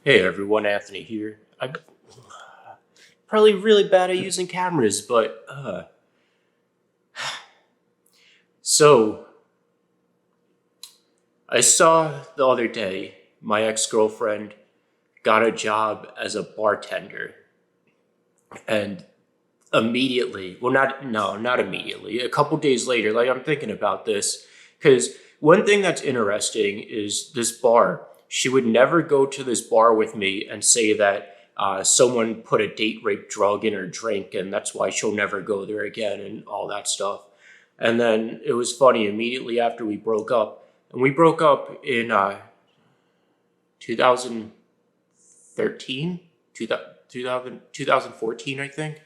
Hey everyone, Anthony here. I'm probably really bad at using cameras, but so I saw the other day my ex-girlfriend got a job as a bartender, and immediately, well, not immediately. A couple days later, like I'm thinking about this because one thing that's interesting is this bar. She would never go to this bar with me and say that someone put a date rape drug in her drink and that's why she'll never go there again and all that stuff. And then it was funny immediately after we broke up, and we broke up in 2013, 2014, I think.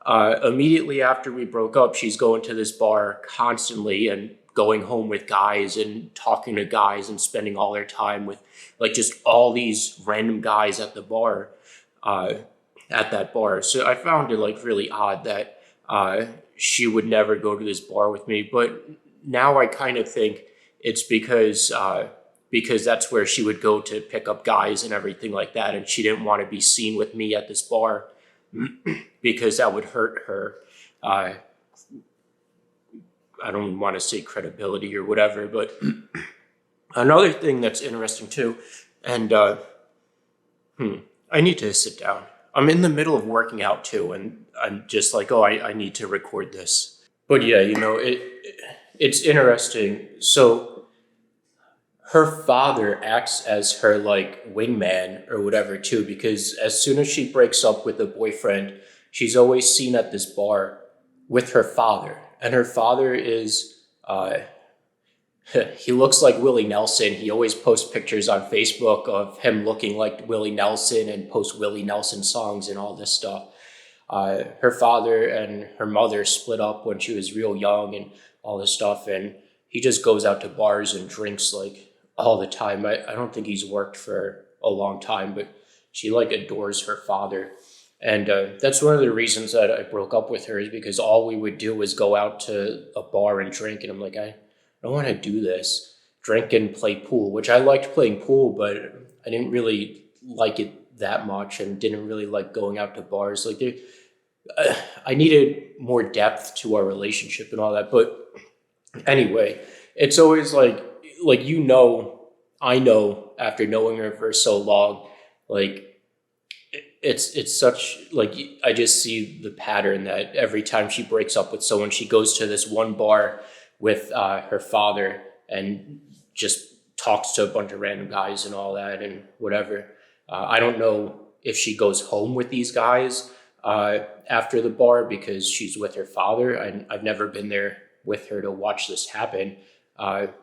Immediately after we broke up, she's going to this bar constantly and going home with guys and talking to guys and spending all her time with like just all these random guys at the bar, at that bar. So I found it like really odd that she would never go to this bar with me. But now I kind of think it's because that's where she would go to pick up guys and everything like that, and she didn't want to be seen with me at this bar because that would hurt her. I don't want to say credibility or whatever, but another thing that's interesting too, and I need to sit down. I'm in the middle of working out too, and I'm just like, oh, I need to record this. But yeah, it's interesting. So her father acts as her like wingman or whatever too, because as soon as she breaks up with a boyfriend, she's always seen at this bar with her father. And her father is, he looks like Willie Nelson. He always posts pictures on Facebook of him looking like Willie Nelson and posts Willie Nelson songs and all this stuff. Her father and her mother split up when she was real young and all this stuff. And he just goes out to bars and drinks like all the time. I don't think he's worked for a long time, but she like adores her father. And that's one of the reasons that I broke up with her, is because all we would do was go out to a bar and drink. And I'm like, I don't want to do this. Drink and play pool, which I liked playing pool, but I didn't really like it that much and didn't really like going out to bars. Like I needed more depth to our relationship and all that. But anyway, it's always like I know after knowing her for so long, like it's such like I just see the pattern that every time she breaks up with someone, she goes to this one bar with her father and just talks to a bunch of random guys and all that and whatever. I don't know if she goes home with these guys after the bar because she's with her father. I've never been there with her to watch this happen, to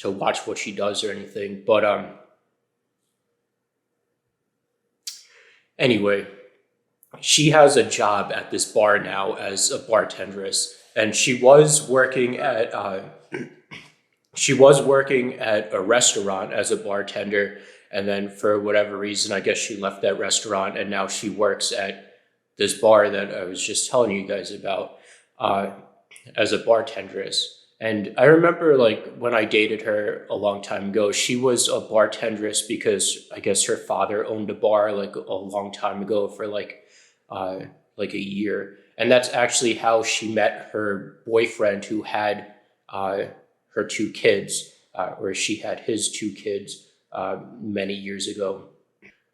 watch what she does or anything. But anyway, she has a job at this bar now as a bartendress, and she was working at a restaurant as a bartender, and then for whatever reason, I guess she left that restaurant, and now she works at this bar that I was just telling you guys about as a bartendress. And I remember like when I dated her a long time ago, she was a bartendress because I guess her father owned a bar like a long time ago for like a year. And that's actually how she met her boyfriend who had her two kids, or she had his two kids many years ago.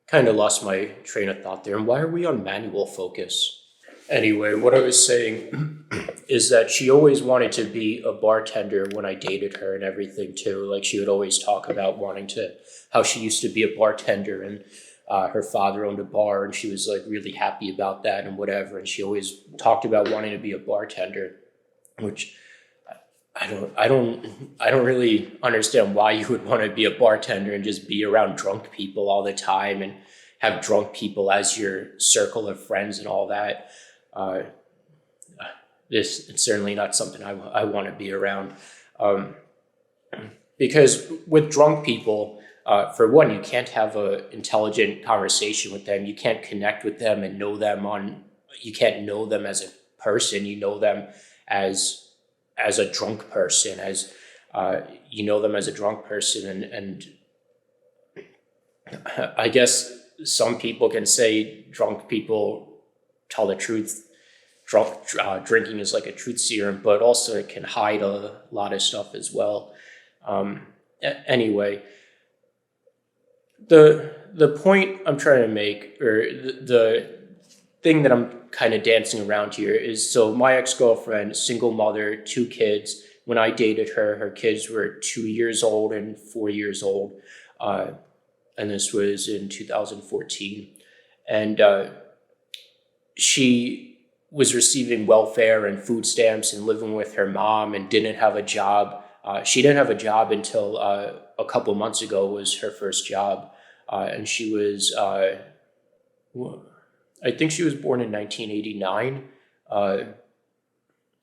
Kind of lost my train of thought there. And why are we on manual focus? Anyway, what I was saying is that she always wanted to be a bartender when I dated her and everything too. Like she would always talk about how she used to be a bartender and her father owned a bar and she was like really happy about that and whatever. And she always talked about wanting to be a bartender, which I don't really understand why you would want to be a bartender and just be around drunk people all the time and have drunk people as your circle of friends and all that. It's certainly not something I want to be around. Because with drunk people, for one, you can't have an intelligent conversation with them. You can't connect with them and you can't know them as a person. You know them as a drunk person, and I guess some people can say drunk people tell the truth. Drinking is like a truth serum, but also it can hide a lot of stuff as well. Anyway, the point I'm trying to make, or the thing that I'm kind of dancing around here, is so my ex-girlfriend, single mother, 2 kids. When I dated her, her kids were 2 years old and 4 years old. Uh, and this was in 2014. And she was receiving welfare and food stamps and living with her mom and didn't have a job. She didn't have a job until a couple months ago was her first job. And she was, I think she was born in 1989. Uh,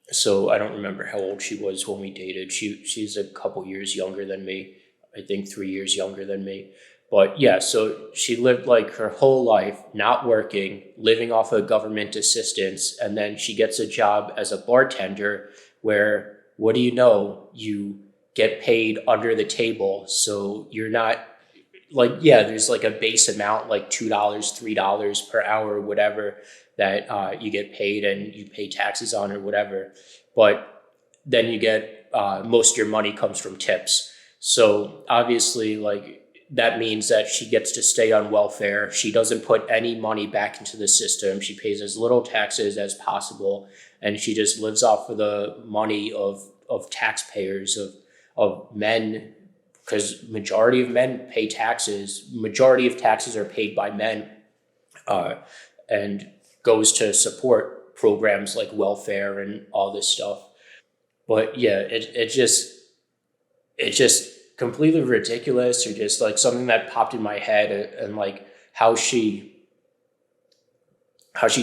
so I don't remember how old she was when we dated. She's a couple years younger than me. I think 3 years younger than me. But yeah, so she lived like her whole life not working, living off of government assistance, and then she gets a job as a bartender where, what do you know, you get paid under the table. So you're not like, yeah, there's like a base amount, like $2, $3 per hour, or whatever, that you get paid and you pay taxes on or whatever. But then you get most of your money comes from tips. So obviously, like, that means that she gets to stay on welfare. She doesn't put any money back into the system. She pays as little taxes as possible, and she just lives off of the money of taxpayers, of men, because majority of men pay taxes. Majority of taxes are paid by men, uh, and goes to support programs like welfare and all this stuff. But yeah, it just completely ridiculous, or just like something that popped in my head, and like how she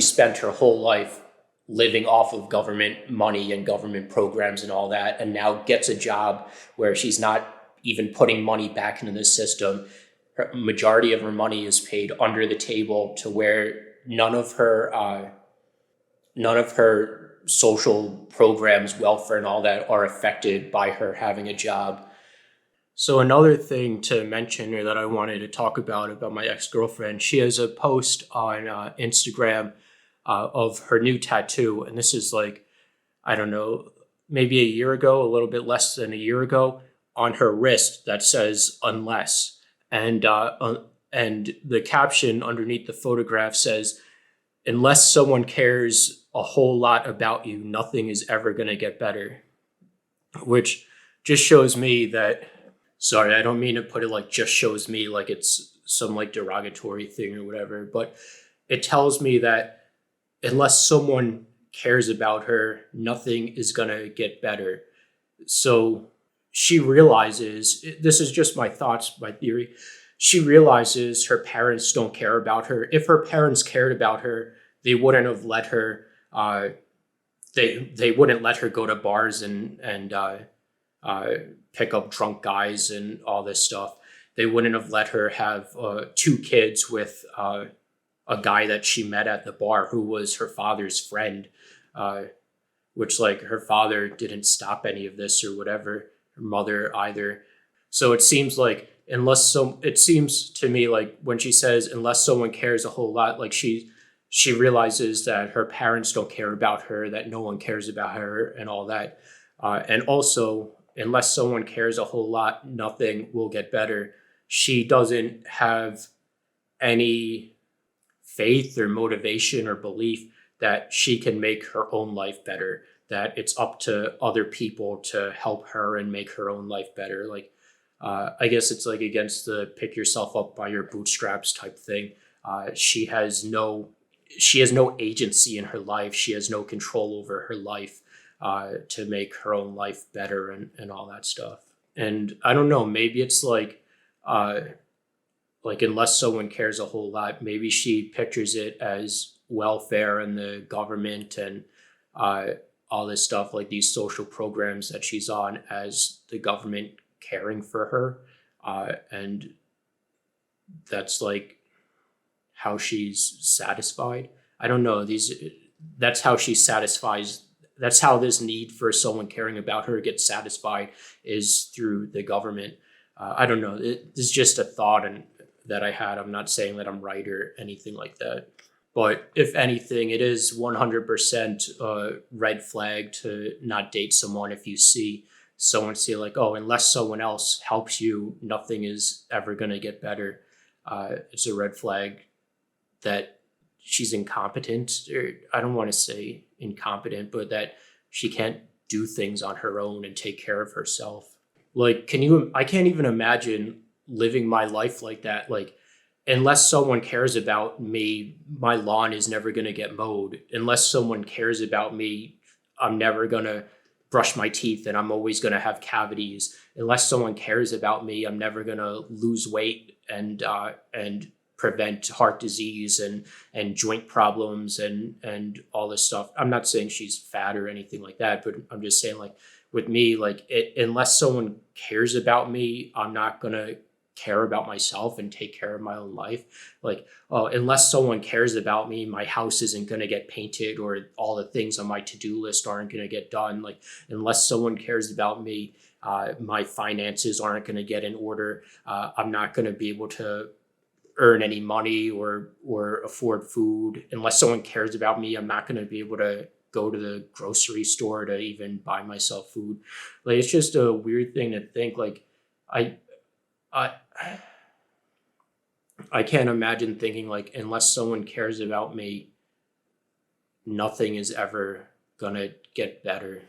spent her whole life living off of government money and government programs and all that, and now gets a job where she's not even putting money back into the system. Her majority of her money is paid under the table, to where none of her social programs, welfare, and all that are affected by her having a job. So another thing to mention, or that I wanted to talk about my ex-girlfriend, she has a post on Instagram of her new tattoo. And this is like, I don't know, maybe a year ago, a little bit less than a year ago, on her wrist that says "unless," and the caption underneath the photograph says, "Unless someone cares a whole lot about you, nothing is ever going to get better," which just shows me that. Sorry, I don't mean to put it like just shows me like it's some like derogatory thing or whatever, but it tells me that unless someone cares about her, nothing is going to get better. So she realizes, this is just my thoughts, my theory. She realizes her parents don't care about her. If her parents cared about her, they wouldn't have let her. They wouldn't let her go to bars and uh, pick up drunk guys and all this stuff. They wouldn't have let her have 2 kids with a guy that she met at the bar who was her father's friend, uh, which like her father didn't stop any of this or whatever, her mother either. So it seems to me like when she says unless someone cares a whole lot, like she realizes that her parents don't care about her, that no one cares about her and all that. And also, unless someone cares a whole lot, nothing will get better. She doesn't have any faith or motivation or belief that she can make her own life better, that it's up to other people to help her and make her own life better. Like, I guess it's like against the pick yourself up by your bootstraps type thing. She has no agency in her life. She has no control over her life to make her own life better and all that stuff. And I don't know, maybe it's uh, like unless someone cares a whole lot, maybe she pictures it as welfare and the government and uh, all this stuff, like these social programs that she's on, as the government caring for her. And that's like how she's satisfied. I don't know. That's how she satisfies. That's how this need for someone caring about her gets satisfied, is through the government. I don't know. It's just a thought and that I had. I'm not saying that I'm right or anything like that. But if anything, it is 100% a red flag to not date someone if you see someone say like, oh, unless someone else helps you, nothing is ever going to get better. It's a red flag that she's incompetent, or I don't want to say incompetent, but that she can't do things on her own and take care of herself. Like, I can't even imagine living my life like that. Like, unless someone cares about me, my lawn is never going to get mowed. Unless someone cares about me, I'm never going to brush my teeth and I'm always going to have cavities. Unless someone cares about me, I'm never going to lose weight and prevent heart disease and joint problems and all this stuff. I'm not saying she's fat or anything like that, but I'm just saying, like, with me, like, unless someone cares about me, I'm not going to care about myself and take care of my own life. Like, unless someone cares about me, my house isn't going to get painted, or all the things on my to-do list aren't going to get done. Like, unless someone cares about me, my finances aren't going to get in order. I'm not going to be able to earn any money or afford food. Unless someone cares about me, I'm not going to be able to go to the grocery store to even buy myself food. Like, it's just a weird thing to think. Like, I I I can't imagine thinking like, unless someone cares about me, nothing is ever gonna get better.